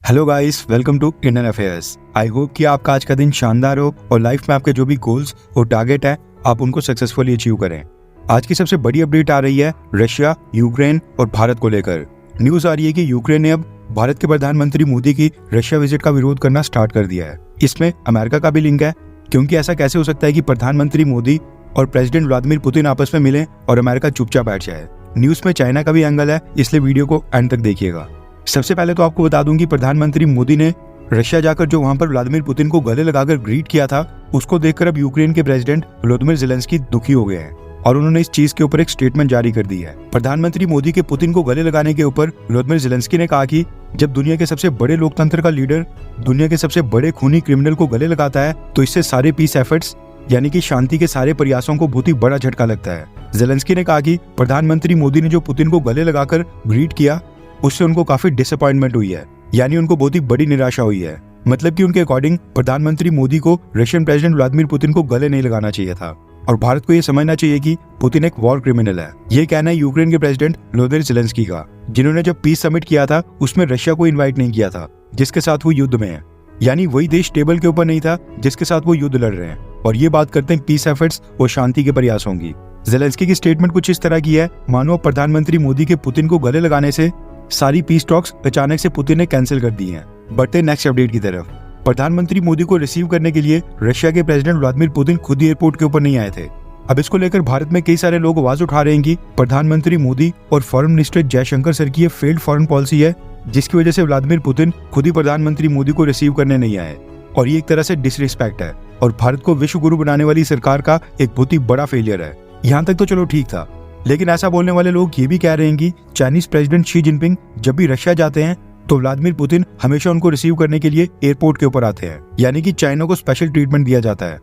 Hello guys, welcome to Indian affairs. I hope कि आपका आज का दिन शानदार हो और लाइफ में आपके जो भी गोल्स और टारगेट है आप उनको सक्सेसफुली अचीव करें। आज की सबसे बड़ी अपडेट आ रही है रशिया, यूक्रेन और भारत को लेकर। न्यूज आ रही है कि यूक्रेन ने अब भारत के प्रधानमंत्री मोदी की रशिया विजिट का विरोध करना स्टार्ट कर दिया है। इसमें अमेरिका का भी लिंक है, क्योंकि ऐसा कैसे हो सकता है कि प्रधानमंत्री मोदी और प्रेसिडेंट व्लादिमीर पुतिन आपस में मिले और अमेरिका चुपचाप बैठ जाए। न्यूज में चाइना का भी एंगल है, इसलिए वीडियो को एंड तक देखिएगा। सबसे पहले तो आपको बता दूं कि प्रधानमंत्री मोदी ने रशिया जाकर जो वहां पर व्लादिमीर पुतिन को गले लगाकर ग्रीट किया था, उसको देखकर अब यूक्रेन के प्रेसिडेंट वोलोदिमीर ज़ेलेंस्की दुखी हो गए हैं और उन्होंने इस चीज के ऊपर एक स्टेटमेंट जारी कर दी है। प्रधानमंत्री मोदी के पुतिन को गले लगाने के ऊपर वोलोदिमीर ज़ेलेंस्की ने कहा कि जब दुनिया के सबसे बड़े लोकतंत्र का लीडर दुनिया के सबसे बड़े खूनी क्रिमिनल को गले लगाता है तो इससे सारे पीस एफर्ट्स यानी कि शांति के सारे प्रयासों को बहुत ही बड़ा झटका लगता है। ज़ेलेंस्की ने कहा कि प्रधानमंत्री मोदी ने जो पुतिन को गले लगाकर ग्रीट किया उससे उनको काफी डिसअपॉइंटमेंट हुई है, यानी उनको बहुत ही बड़ी निराशा हुई है। मतलब कि उनके अकॉर्डिंग प्रधानमंत्री मोदी को रशियन प्रेसिडेंट व्लादिमीर पुतिन को गले नहीं लगाना चाहिए था और भारत को ये समझना चाहिए कि पुतिन एक वॉर क्रिमिनल है। ये कहना है यूक्रेन के प्रेसिडेंट वोलोदिमीर ज़ेलेंस्की का, जिन्होंने जब पीस समिट किया था उसमें रशिया को इन्वाइट नहीं किया था जिसके साथ वो युद्ध में है, यानी वही देश टेबल के ऊपर नहीं था जिसके साथ वो युद्ध लड़ रहे हैं। और ये बात करते हैं पीस एफर्ट्स और शांति के प्रयासों की। ज़ेलेंस्की की स्टेटमेंट कुछ इस तरह की है, मानो प्रधानमंत्री मोदी के पुतिन को गले लगाने से सारी पीस टॉक्स अचानक से पुतिन ने कैंसिल कर दी हैं। बढ़ते नेक्स्ट अपडेट की तरफ। प्रधानमंत्री मोदी को रिसीव करने के लिए रशिया के प्रेसिडेंट व्लादिमीर पुतिन खुद ही एयरपोर्ट के ऊपर नहीं आए थे। अब इसको लेकर भारत में कई सारे लोग आवाज उठा रहे हैं कि प्रधानमंत्री मोदी और फॉरेन मिनिस्टर जयशंकर सर की ये फेल्ड फॉरेन पॉलिसी है, जिसकी वजह से व्लादिमीर पुतिन खुद ही प्रधानमंत्री मोदी को रिसीव करने नहीं आए और ये एक तरह से डिसरिस्पेक्ट है और भारत को विश्व गुरु बनाने वाली सरकार का एक बहुत ही बड़ा फेलियर है। यहाँ तक तो चलो ठीक था, लेकिन ऐसा बोलने वाले लोग ये भी कह रहे हैं कि चाइनीज प्रेसिडेंट शी जिनपिंग जब भी रशिया जाते हैं तो व्लादिमीर पुतिन हमेशा उनको रिसीव करने के लिए एयरपोर्ट के ऊपर आते हैं, यानी कि चाइना को स्पेशल ट्रीटमेंट दिया जाता है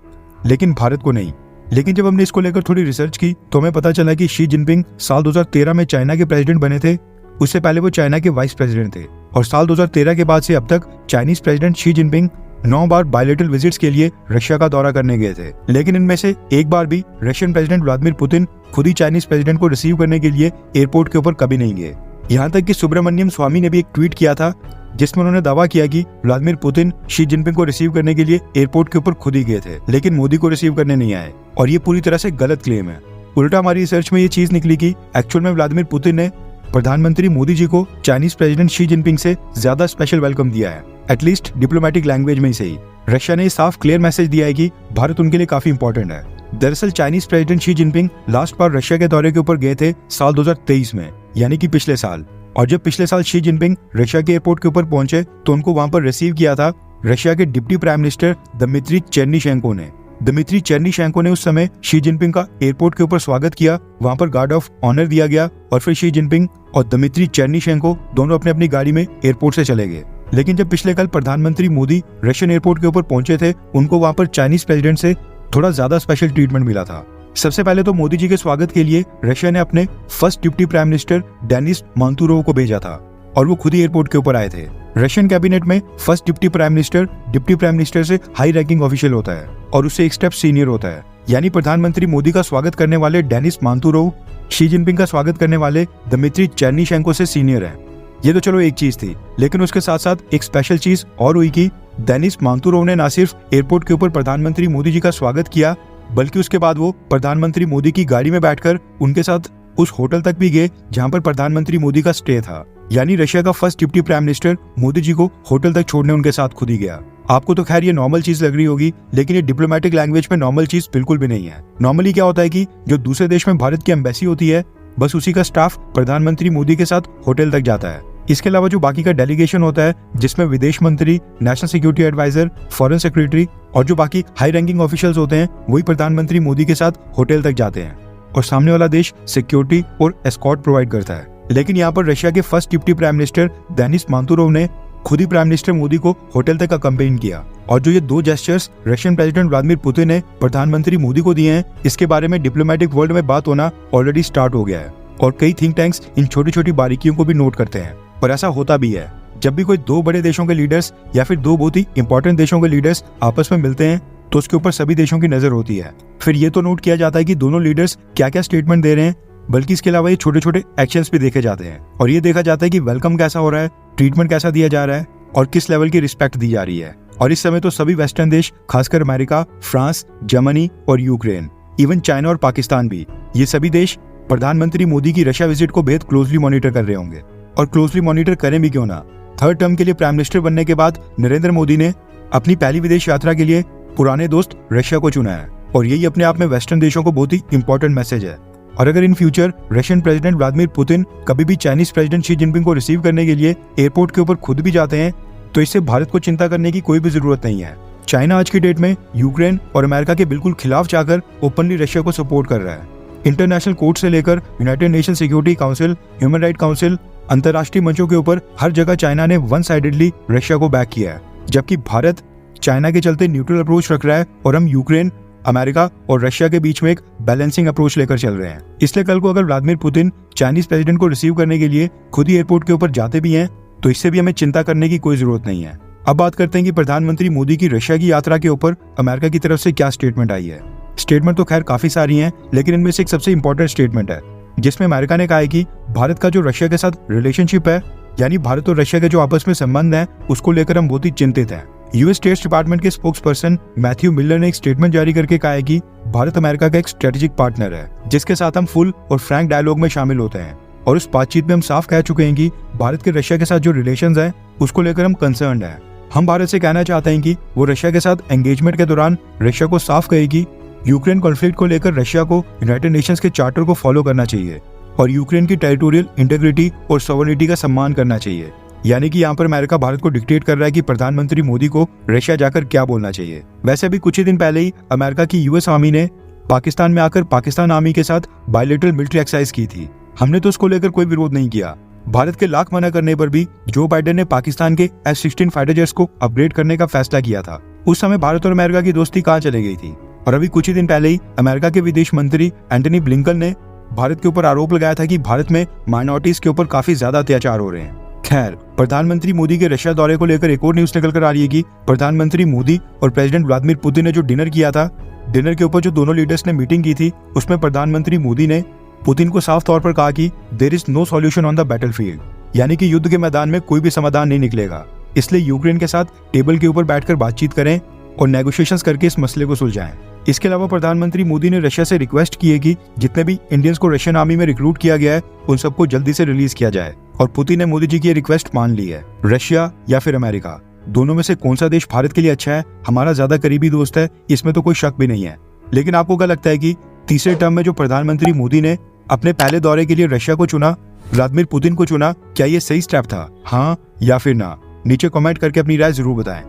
लेकिन भारत को नहीं। लेकिन जब हमने इसको लेकर थोड़ी रिसर्च की तो हमें पता चला कि शी जिनपिंग साल 2013 में चाइना के प्रेसिडेंट बने थे। उससे पहले वो चाइना के वाइस प्रेसिडेंट थे और साल 2013 के बाद से अब तक चाइनीज प्रेसिडेंट शी जिनपिंग 9 बार बायलैटरल विजिट्स के लिए रशिया का दौरा करने गए थे, लेकिन इनमें से एक बार भी रशियन प्रेसिडेंट व्लादिमीर पुतिन खुद ही चाइनीज प्रेसिडेंट को रिसीव करने के लिए एयरपोर्ट के ऊपर कभी नहीं गए। यहाँ तक कि सुब्रमण्यम स्वामी ने भी एक ट्वीट किया था जिसमें उन्होंने दावा किया कि व्लादिमीर पुतिन शी जिनपिंग को रिसीव करने के लिए एयरपोर्ट के ऊपर खुद ही गए थे लेकिन मोदी को रिसीव करने नहीं आए, और ये पूरी तरह से गलत क्लेम है। उल्टा हमारी रिसर्च में ये चीज निकली कि एक्चुअल में व्लादिमीर पुतिन ने प्रधानमंत्री मोदी जी को चाइनीज प्रेसिडेंट शी जिनपिंग से ज्यादा स्पेशल वेलकम दिया है, एटलीस्ट डिप्लोमेटिक लैंग्वेज में ही सही। रशिया ने साफ क्लियर मैसेज दिया है कि भारत उनके लिए काफी इंपॉर्टेंट है। दरअसल Chinese president Xi Jinping last बार रशिया के दौरे के ऊपर गए थे साल 2023 में, यानी कि पिछले साल। और जब पिछले साल शी जिनपिंग रशिया के एयरपोर्ट के ऊपर पहुंचे तो उनको वहां पर रिसीव किया था रशिया के डिप्टी प्राइम मिनिस्टर दिमित्री चेरनीशेंको ने। दिमित्री चेरनीशेंको ने उस समय शी जिनपिंग का एयरपोर्ट के ऊपर स्वागत किया, वहां पर गार्ड ऑफ ऑनर दिया गया और फिर शी जिनपिंग और दिमित्री चेरनीशेंको दोनों अपनी अपनी गाड़ी में एयरपोर्ट से चले गए। लेकिन जब पिछले कल प्रधानमंत्री मोदी रशियन एयरपोर्ट के ऊपर पहुंचे थे, उनको वहां पर चाइनीज प्रेसिडेंट से थोड़ा ज्यादा स्पेशल ट्रीटमेंट मिला था। सबसे पहले तो मोदी जी के स्वागत के लिए रशिया ने अपने first deputy prime minister Denis Manturov को भेजा था और वो खुद ही एयरपोर्ट के ऊपर आए थे। रशियन कैबिनेट में फर्स्ट डिप्टी प्राइम मिनिस्टर से हाई रैंकिंग ऑफिशियल होता है और उससे एक स्टेप सीनियर होता है, यानी प्रधानमंत्री मोदी का स्वागत करने वाले डेनिस मांतुरोव शी जिनपिंग का स्वागत करने वाले दिमित्री चेरनीशेंको से सीनियर है। ये तो चलो एक चीज थी, लेकिन उसके साथ साथ एक स्पेशल चीज और हुई कि डेनिस मांतुरोव ने न सिर्फ एयरपोर्ट के ऊपर प्रधानमंत्री मोदी जी का स्वागत किया, बल्कि उसके बाद वो प्रधानमंत्री मोदी की गाड़ी में बैठकर उनके साथ उस होटल तक भी गए जहां पर प्रधानमंत्री मोदी का स्टे था। यानी रशिया का first deputy prime minister Modi ji को होटल तक छोड़ने उनके साथ खुद ही गया। आपको तो खैर ये नॉर्मल चीज लग रही होगी, लेकिन ये डिप्लोमेटिक लैंग्वेज में नॉर्मल चीज बिल्कुल भी नहीं है। नॉर्मली क्या होता है कि जो दूसरे देश में भारत की एम्बेसी होती है, बस उसी का स्टाफ प्रधानमंत्री मोदी के साथ होटल तक जाता है। इसके अलावा जो बाकी का डेलीगेशन होता है, जिसमें विदेश मंत्री, national security adviser, foreign secretary और जो बाकी हाई रैंकिंग ऑफिशियल्स होते हैं, वही प्रधानमंत्री मोदी के साथ होटल तक जाते हैं और सामने वाला देश सिक्योरिटी और एस्कॉर्ट प्रोवाइड करता है। लेकिन यहाँ पर रशिया के first deputy prime minister Denis Manturov ने खुद ही प्राइम मिनिस्टर मोदी को होटल तक अकम्पेन किया। और जो ये दो gestures Russian president Vladimir Putin ने प्रधानमंत्री मोदी को दिए हैं, इसके बारे में डिप्लोमेटिक वर्ल्ड में बात होना ऑलरेडी स्टार्ट हो गया है और कई थिंक टैंक्स इन छोटी छोटी बारीकियों को भी नोट करते हैं। और ऐसा होता भी है, जब भी कोई दो बड़े देशों के लीडर्स या फिर दो बहुत ही इंपॉर्टेंट देशों के लीडर्स आपस में मिलते हैं तो उसके ऊपर सभी देशों की नजर होती है। फिर ये तो नोट किया जाता है कि दोनों लीडर्स क्या क्या स्टेटमेंट दे रहे हैं, बल्कि इसके अलावा ये छोटे छोटे एक्शंस भी देखे जाते हैं और ये देखा जाता है कि वेलकम कैसा हो रहा है, ट्रीटमेंट कैसा दिया जा रहा है और किस लेवल की रिस्पेक्ट दी जा रही है। और इस समय तो सभी वेस्टर्न देश, खासकर अमेरिका, फ्रांस, जर्मनी और यूक्रेन, इवन चाइना और पाकिस्तान भी, ये सभी देश प्रधानमंत्री मोदी की रशिया विजिट को बेहद क्लोजली मॉनिटर कर रहे होंगे। और क्लोजली मॉनिटर करें भी क्यों ना, थर्ड टर्म के लिए प्राइम मिनिस्टर बनने के बाद नरेंद्र मोदी ने अपनी पहली विदेश यात्रा के लिए पुराने दोस्त रशिया को चुना है। और यही अपने आप में वेस्टर्न देशों को बहुत ही इंपॉर्टेंट मैसेज है। और अगर in future Russian president Vladimir Putin कभी भी चाइनीज प्रेसिडेंट शी जिनपिंग को रिसीव करने के लिए एयरपोर्ट के ऊपर खुद भी जाते हैं, तो इससे भारत को चिंता करने की कोई भी जरूरत नहीं है। चाइना आज की डेट में यूक्रेन और अमेरिका के बिल्कुल खिलाफ जाकर ओपनली रशिया को सपोर्ट कर रहा है। इंटरनेशनल कोर्ट से लेकर United nation security council, human right council, अंतर्राष्ट्रीय मंचों के ऊपर हर जगह चाइना ने वन साइडेडली रशिया को बैक किया है, जबकि भारत चाइना के चलते न्यूट्रल अप्रोच रख रहा है और हम यूक्रेन, अमेरिका और रशिया के बीच में एक बैलेंसिंग अप्रोच लेकर चल रहे हैं। इसलिए कल को अगर व्लादिमीर पुतिन चाइनीज प्रेसिडेंट को रिसीव करने के लिए खुद ही एयरपोर्ट के ऊपर जाते भी हैं, तो इससे भी हमें चिंता करने की कोई जरूरत नहीं है। अब बात करते हैं कि प्रधानमंत्री मोदी की रशिया की यात्रा के ऊपर अमेरिका की तरफ से क्या स्टेटमेंट आई है। स्टेटमेंट तो खैर काफी सारी हैं, लेकिन इनमें से एक सबसे इंपॉर्टेंट स्टेटमेंट है जिसमें अमेरिका ने कहा है कि भारत का जो रशिया के साथ रिलेशनशिप है, यानी भारत और रशिया के जो आपस में संबंध है, उसको लेकर हम बहुत ही चिंतित हैं। यूएस स्टेट डिपार्टमेंट के स्पोक्स पर्सन मैथ्यू मिलर ने एक स्टेटमेंट जारी करके कहा है कि भारत अमेरिका का एक स्ट्रेटेजिक पार्टनर है जिसके साथ हम फुल और फ्रैंक डायलॉग में शामिल होते हैं। और उस बातचीत में हम साफ कह चुके हैं कि भारत के रशिया के साथ जो रिलेशंस हैं उसको लेकर हम कंसर्न्ड हैं। हम भारत से कहना चाहते हैं कि वो रशिया के साथ एंगेजमेंट के दौरान रशिया को साफ कहे कि यूक्रेन कॉन्फ्लिक्ट को लेकर रशिया को यूनाइटेड नेशंस के चार्टर को फॉलो करना चाहिए और यूक्रेन की टेरिटोरियल इंटीग्रिटी और सॉवरेनिटी का सम्मान करना चाहिए। यानी कि यहाँ पर अमेरिका भारत को डिक्टेट कर रहा है कि प्रधानमंत्री मोदी को रशिया जाकर क्या बोलना चाहिए। वैसे अभी कुछ ही दिन पहले ही अमेरिका की यूएस आर्मी ने पाकिस्तान में आकर पाकिस्तान आर्मी के साथ बायलैटरल मिलिट्री एक्सरसाइज की थी। हमने तो उसको लेकर कोई विरोध नहीं किया। भारत के लाख मना करने पर भी जो बाइडेन ने पाकिस्तान के F-16 फाइटर जेट्स को अपग्रेड करने का फैसला किया था। उस समय भारत और अमेरिका की दोस्ती कहाँ चली गई थी। और अभी कुछ ही दिन पहले ही अमेरिका के विदेश मंत्री एंटनी ब्लिंकन ने भारत के ऊपर आरोप लगाया था कि भारत में माइनॉरिटीज के ऊपर काफी ज्यादा अत्याचार हो रहे हैं। खैर, प्रधानमंत्री मोदी के रशिया दौरे को लेकर एक और न्यूज निकल कर आ रही है कि प्रधानमंत्री मोदी और प्रेसिडेंट व्लादिमीर पुतिन ने जो डिनर किया था, डिनर के ऊपर जो दोनों लीडर्स ने मीटिंग की थी, उसमें प्रधानमंत्री मोदी ने पुतिन को साफ तौर पर कहा कि there is no solution on the battlefield, यानी कि युद्ध के मैदान में कोई भी समाधान नहीं निकलेगा। इसलिए यूक्रेन के साथ टेबल के ऊपर बैठकर बातचीत करें और नेगोशिएशंस करके इस मसले को सुलझाएं। इसके अलावा प्रधानमंत्री मोदी ने रशिया से रिक्वेस्ट की है कि जितने भी इंडियंस को रशियन आर्मी में रिक्रूट किया गया है उन सबको जल्दी से रिलीज किया जाए। और पुतिन ने मोदी जी की रिक्वेस्ट मान ली है। रशिया या फिर अमेरिका, दोनों में से कौन सा देश भारत के लिए अच्छा है, हमारा ज्यादा करीबी दोस्त है, इसमें तो कोई शक भी नहीं है। लेकिन आपको क्या लगता है कि तीसरे टर्म में जो प्रधानमंत्री मोदी ने अपने पहले दौरे के लिए रशिया को चुना, व्लादिमीर पुतिन को चुना, क्या ये सही स्टेप था, हाँ या फिर ना? नीचे कमेंट करके अपनी राय जरूर बताएं।